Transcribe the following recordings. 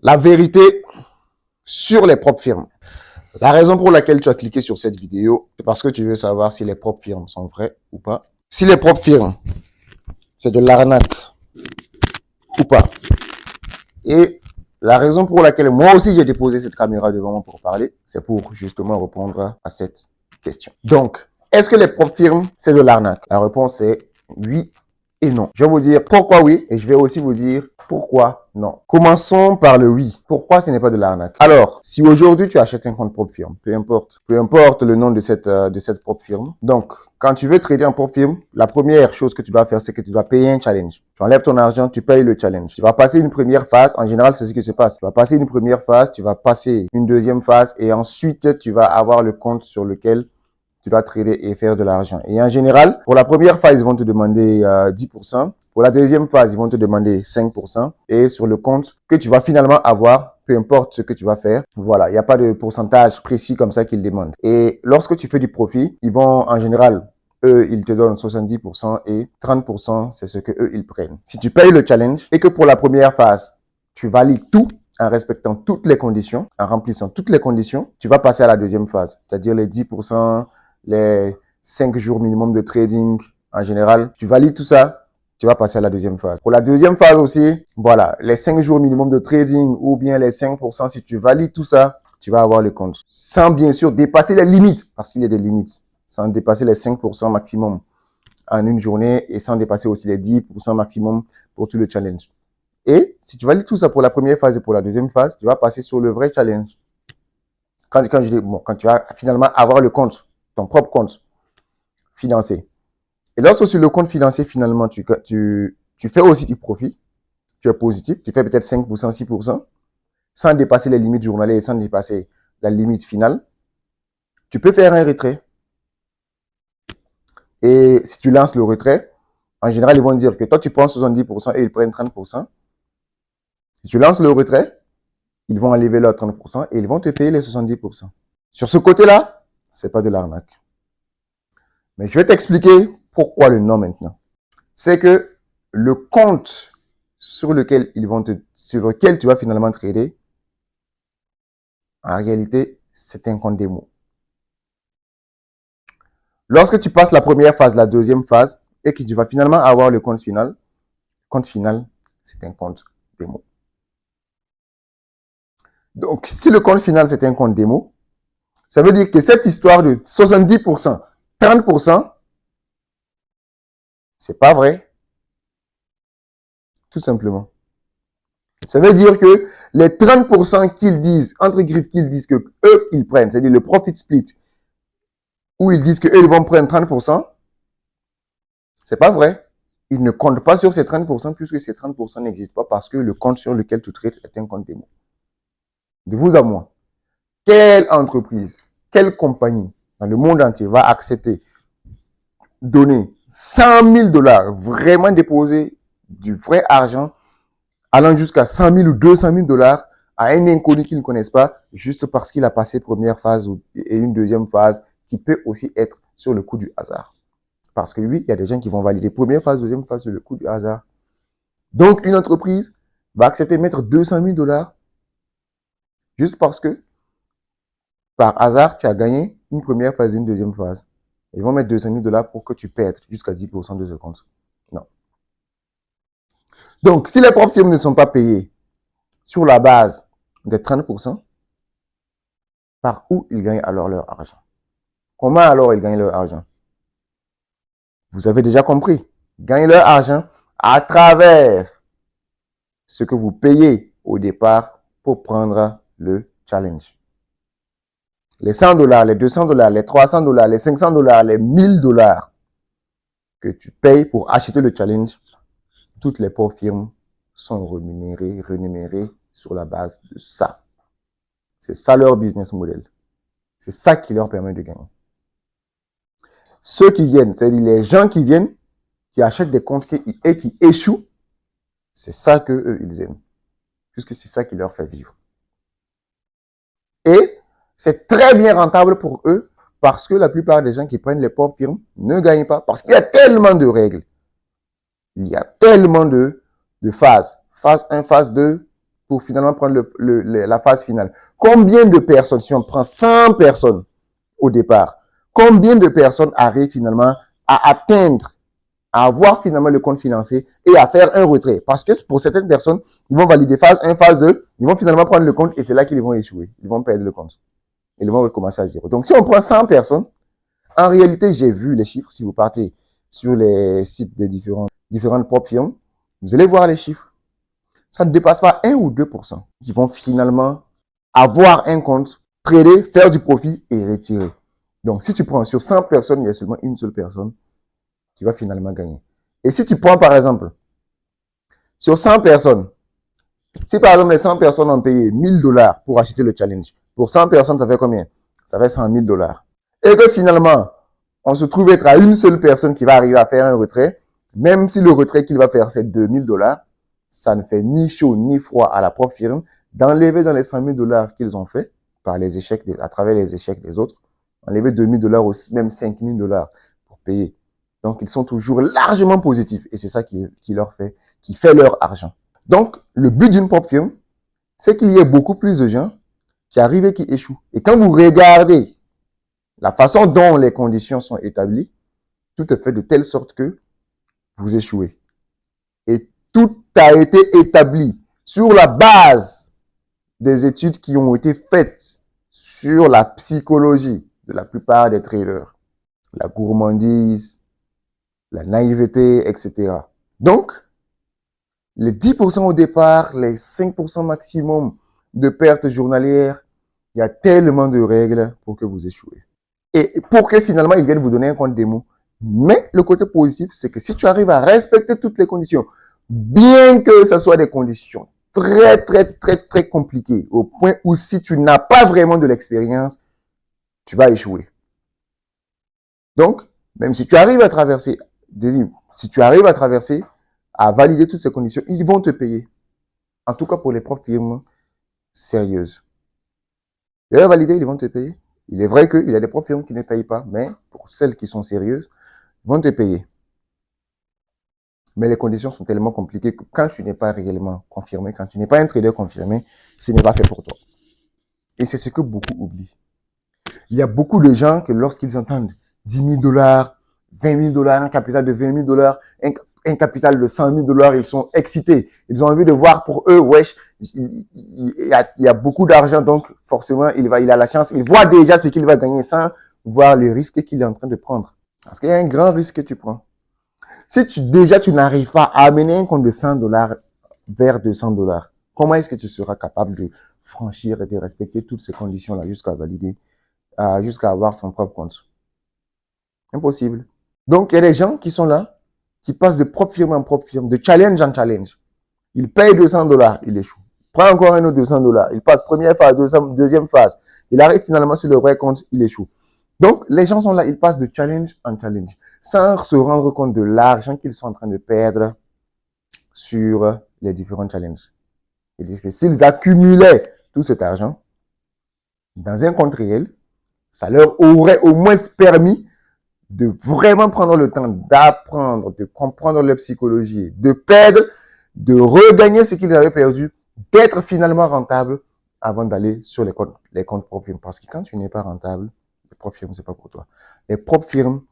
la vérité sur les propres firmes. La raison pour laquelle tu as cliqué sur cette vidéo, c'est parce que tu veux savoir si les propres firmes sont vraies ou pas. Si les propres firmes, c'est de l'arnaque ou pas. Et la raison pour laquelle moi aussi j'ai déposé cette caméra devant moi pour parler, c'est pour justement répondre à cette question. Donc, est-ce que les propres firmes, c'est de l'arnaque? La réponse est oui et non. Je vais vous dire pourquoi oui et je vais aussi vous dire pourquoi non. Commençons par le oui. Pourquoi ce n'est pas de l'arnaque? Alors, si aujourd'hui tu achètes un compte propre firme, peu importe le nom de cette propre firme. Donc, quand tu veux trader en propre firme, la première chose que tu dois faire, c'est que tu dois payer un challenge. Tu enlèves ton argent, tu payes le challenge. Tu vas passer une première phase. En général, c'est ce qui se passe. Tu vas passer une première phase, tu vas passer une deuxième phase et ensuite, tu vas avoir le compte sur lequel tu dois trader et faire de l'argent. Et en général, pour la première phase, ils vont te demander 10%. Pour la deuxième phase, ils vont te demander 5%. Et sur le compte que tu vas finalement avoir, peu importe ce que tu vas faire, voilà, il n'y a pas de pourcentage précis comme ça qu'ils demandent. Et lorsque tu fais du profit, ils vont en général, eux, ils te donnent 70% et 30%, c'est ce que eux, ils prennent. Si tu payes le challenge et que pour la première phase, tu valides tout, en respectant toutes les conditions, en remplissant toutes les conditions, tu vas passer à la deuxième phase, c'est-à-dire les 10%, les 5 jours minimum de trading en général. Tu valides tout ça, tu vas passer à la deuxième phase. Pour la deuxième phase aussi, voilà, les 5 jours minimum de trading ou bien les 5%, si tu valides tout ça, tu vas avoir le compte. Sans bien sûr dépasser les limites, parce qu'il y a des limites, sans dépasser les 5% maximum en une journée et sans dépasser aussi les 10% maximum pour tout le challenge. Et si tu valides tout ça pour la première phase et pour la deuxième phase, tu vas passer sur le vrai challenge. Quand tu vas finalement avoir le compte, ton propre compte financier. Et lorsque sur le compte financier, finalement, tu fais aussi du profit, tu es positif, tu fais peut-être 5%, 6%, sans dépasser les limites journalières et sans dépasser la limite finale, tu peux faire un retrait. Et si tu lances le retrait, en général, ils vont dire que toi, tu prends 70% et ils prennent 30%. Si tu lances le retrait, ils vont enlever leurs 30% et ils vont te payer les 70%. Sur ce côté-là, c'est pas de l'arnaque. Mais je vais t'expliquer pourquoi le non maintenant. C'est que le compte sur lequel tu vas finalement trader, en réalité, c'est un compte démo. Lorsque tu passes la première phase, la deuxième phase, et que tu vas finalement avoir le compte final, c'est un compte démo. Donc, si le compte final, c'est un compte démo, ça veut dire que cette histoire de 70%, 30%, c'est pas vrai. Tout simplement. Ça veut dire que les 30% qu'ils disent, entre griffes qu'ils disent que eux, ils prennent, c'est-à-dire le profit split, où ils disent qu'eux, ils vont prendre 30%, c'est pas vrai. Ils ne comptent pas sur ces 30% puisque ces 30% n'existent pas parce que le compte sur lequel tu traites est un compte démo. De vous à moi, quelle entreprise, quelle compagnie dans le monde entier va accepter donner 100 000 $, vraiment déposer du vrai argent, allant jusqu'à 100 000 ou 200 000 $ à un inconnu qu'ils ne connaissent pas, juste parce qu'il a passé première phase et une deuxième phase qui peut aussi être sur le coup du hasard. Parce que oui, il y a des gens qui vont valider première phase, deuxième phase sur le coup du hasard. Donc, une entreprise va accepter de mettre 200 000 $ juste parce que, par hasard, tu as gagné une première phase et une deuxième phase. Ils vont mettre 200 000 $ pour que tu perdes jusqu'à 10% de ce compte. Non. Donc, si les propres firmes ne sont pas payées sur la base des 30%, par où ils gagnent alors leur argent? Comment alors ils gagnent leur argent? Vous avez déjà compris. Ils gagnent leur argent à travers ce que vous payez au départ pour prendre le challenge. Les 100 $, les 200 $, les 300 $, les 500 $, les 1000 $ que tu payes pour acheter le challenge, toutes les pauvres firmes sont rémunérées sur la base de ça. C'est ça leur business model. C'est ça qui leur permet de gagner. Ceux qui viennent, c'est-à-dire les gens qui viennent, qui achètent des comptes et qui échouent, c'est ça qu'eux, ils aiment. Puisque c'est ça qui leur fait vivre. Et c'est très bien rentable pour eux parce que la plupart des gens qui prennent les propres firmes ne gagnent pas parce qu'il y a tellement de règles. Il y a tellement de phases. Phase 1, phase 2, pour finalement prendre la phase finale. Combien de personnes, si on prend 100 personnes au départ, combien de personnes arrivent finalement à atteindre, à avoir finalement le compte financier et à faire un retrait? Parce que pour certaines personnes, ils vont valider phase 1, phase 2, ils vont finalement prendre le compte et c'est là qu'ils vont échouer. Ils vont perdre le compte. Ils vont recommencer à zéro. Donc, si on prend 100 personnes, en réalité, j'ai vu les chiffres. Si vous partez sur les sites des différentes propres firmes, vous allez voir les chiffres. Ça ne dépasse pas 1 ou 2% qui vont finalement avoir un compte, trader, faire du profit et retirer. Donc, si tu prends sur 100 personnes, il y a seulement une seule personne qui va finalement gagner. Et si tu prends, par exemple, sur 100 personnes, si par exemple les 100 personnes ont payé 1000 dollars pour acheter le challenge, pour 100 personnes, ça fait combien? Ça fait 100 000 dollars. Et que finalement, on se trouve être à une seule personne qui va arriver à faire un retrait, même si le retrait qu'il va faire, c'est 2000 dollars, ça ne fait ni chaud ni froid à la propre firme d'enlever dans les 100 000 dollars qu'ils ont fait par les échecs, à travers les échecs des autres, enlever 2000 dollars ou même 5000 dollars pour payer. Donc, ils sont toujours largement positifs et c'est ça qui fait leur argent. Donc, le but d'une propre firme, c'est qu'il y ait beaucoup plus de gens qui arrivent et qui échouent. Et quand vous regardez la façon dont les conditions sont établies, tout est fait de telle sorte que vous échouez. Et tout a été établi sur la base des études qui ont été faites sur la psychologie de la plupart des traders. La gourmandise, la naïveté, etc. Donc, les 10% au départ, les 5% maximum de pertes journalières, il y a tellement de règles pour que vous échouez. Et pour que finalement, ils viennent vous donner un compte démo. Mais le côté positif, c'est que si tu arrives à respecter toutes les conditions, bien que ce soit des conditions très compliquées, au point où si tu n'as pas vraiment de l'expérience, tu vas échouer. Donc, même si tu arrives à traverser, à valider toutes ces conditions, ils vont te payer. En tout cas, pour les propres firmes sérieuses. Ils vont valider, ils vont te payer. Il est vrai qu'il y a des propres firmes qui ne payent pas, mais pour celles qui sont sérieuses, ils vont te payer. Mais les conditions sont tellement compliquées que quand tu n'es pas réellement confirmé, quand tu n'es pas un trader confirmé, ce n'est pas fait pour toi. Et c'est ce que beaucoup oublient. Il y a beaucoup de gens que lorsqu'ils entendent 10 000 dollars, 20 000 dollars, un capital de 20 000 dollars, un capital de 100 000 dollars, ils sont excités. Ils ont envie de voir pour eux, wesh, il y a beaucoup d'argent, donc forcément, il a la chance. Il voit déjà ce qu'il va gagner sans voir le risque qu'il est en train de prendre. Parce qu'il y a un grand risque que tu prends. Si tu n'arrives pas à amener un compte de 100 dollars vers 200 dollars, comment est-ce que tu seras capable de franchir et de respecter toutes ces conditions-là jusqu'à valider, jusqu'à avoir ton propre compte? Impossible. Donc, il y a des gens qui sont là, qui passent de propre firme en propre firme, de challenge en challenge. Ils payent 200 dollars, il échoue. Prend encore un autre 200 dollars. Il passe première phase, deuxième phase. Il arrive finalement sur le vrai compte, il échoue. Donc, les gens sont là, ils passent de challenge en challenge, sans se rendre compte de l'argent qu'ils sont en train de perdre sur les différents challenges. Et s'ils accumulaient tout cet argent dans un compte réel, ça leur aurait au moins permis de vraiment prendre le temps d'apprendre, de comprendre leur psychologie, de perdre, de regagner ce qu'ils avaient perdu, d'être finalement rentable avant d'aller sur les comptes propres firmes. Parce que quand tu n'es pas rentable, les propres firmes, c'est pas pour toi. Les propres firmes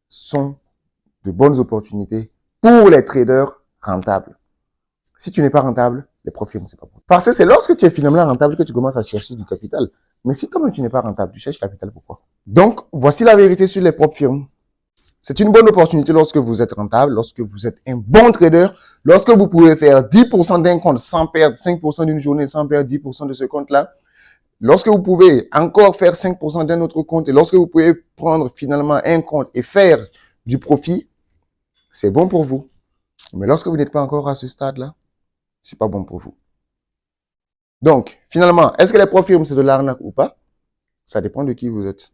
sont de bonnes opportunités pour les traders rentables. Si tu n'es pas rentable, les propres firmes, c'est pas pour toi. Parce que c'est lorsque tu es finalement rentable que tu commences à chercher du capital. Mais si comme tu n'es pas rentable, tu cherches capital, pourquoi? Donc, voici la vérité sur les propres firmes. C'est une bonne opportunité lorsque vous êtes rentable, lorsque vous êtes un bon trader, lorsque vous pouvez faire 10% d'un compte sans perdre 5% d'une journée, sans perdre 10% de ce compte-là. Lorsque vous pouvez encore faire 5% d'un autre compte et lorsque vous pouvez prendre finalement un compte et faire du profit, c'est bon pour vous. Mais lorsque vous n'êtes pas encore à ce stade-là, c'est pas bon pour vous. Donc, finalement, est-ce que les propres firmes, c'est de l'arnaque ou pas? Ça dépend de qui vous êtes.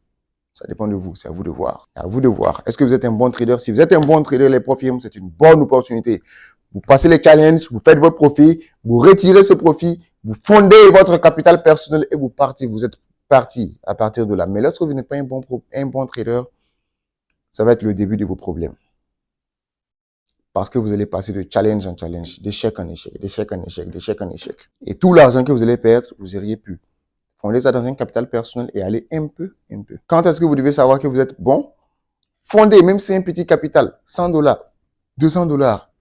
Ça dépend de vous. C'est à vous de voir. À vous de voir. Est-ce que vous êtes un bon trader? Si vous êtes un bon trader, les propres firmes, c'est une bonne opportunité. Vous passez les challenges, vous faites votre profit, vous retirez ce profit, vous fondez votre capital personnel et vous partez. Vous êtes parti à partir de là. Mais lorsque vous n'êtes pas un bon trader, ça va être le début de vos problèmes. parce que vous allez passer de challenge en challenge, d'échec en échec, d'échec en échec, d'échec en échec. Et tout l'argent que vous allez perdre, vous auriez pu fonder ça dans un capital personnel et aller un peu. Quand est-ce que vous devez savoir que vous êtes bon? Fondez, même si c'est un petit capital, 100 dollars, 200 dollars.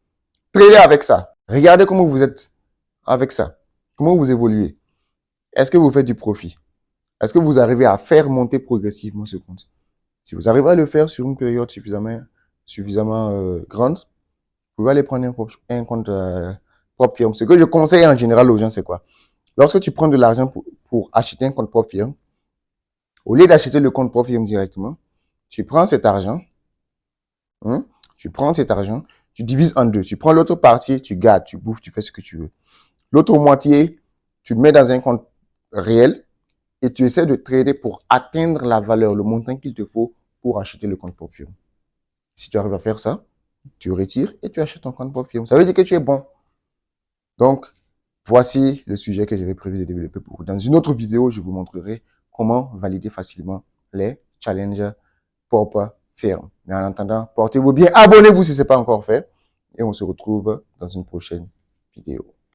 Tradez avec ça. Regardez comment vous êtes avec ça. Comment vous évoluez. Est-ce que vous faites du profit? Est-ce que vous arrivez à faire monter progressivement ce compte? Si vous arrivez à le faire sur une période suffisamment grande, vous pouvez aller prendre un compte propre firme. Ce que je conseille en général aux gens, c'est quoi? Lorsque tu prends de l'argent pour acheter un compte propre firme, au lieu d'acheter le compte propre firme directement, tu prends cet argent, tu divises en deux. Tu prends l'autre partie, tu gardes, tu bouffes, tu fais ce que tu veux. L'autre moitié, tu le mets dans un compte réel et tu essaies de trader pour atteindre la valeur, le montant qu'il te faut pour acheter le compte propre firme. Si tu arrives à faire ça, tu retires et tu achètes ton compte propre firme. Ça veut dire que tu es bon. Donc, voici le sujet que j'avais prévu de développer pour vous. Dans une autre vidéo, je vous montrerai comment valider facilement les challenges propres firmes. Mais en attendant, portez-vous bien, abonnez-vous si ce n'est pas encore fait et on se retrouve dans une prochaine vidéo.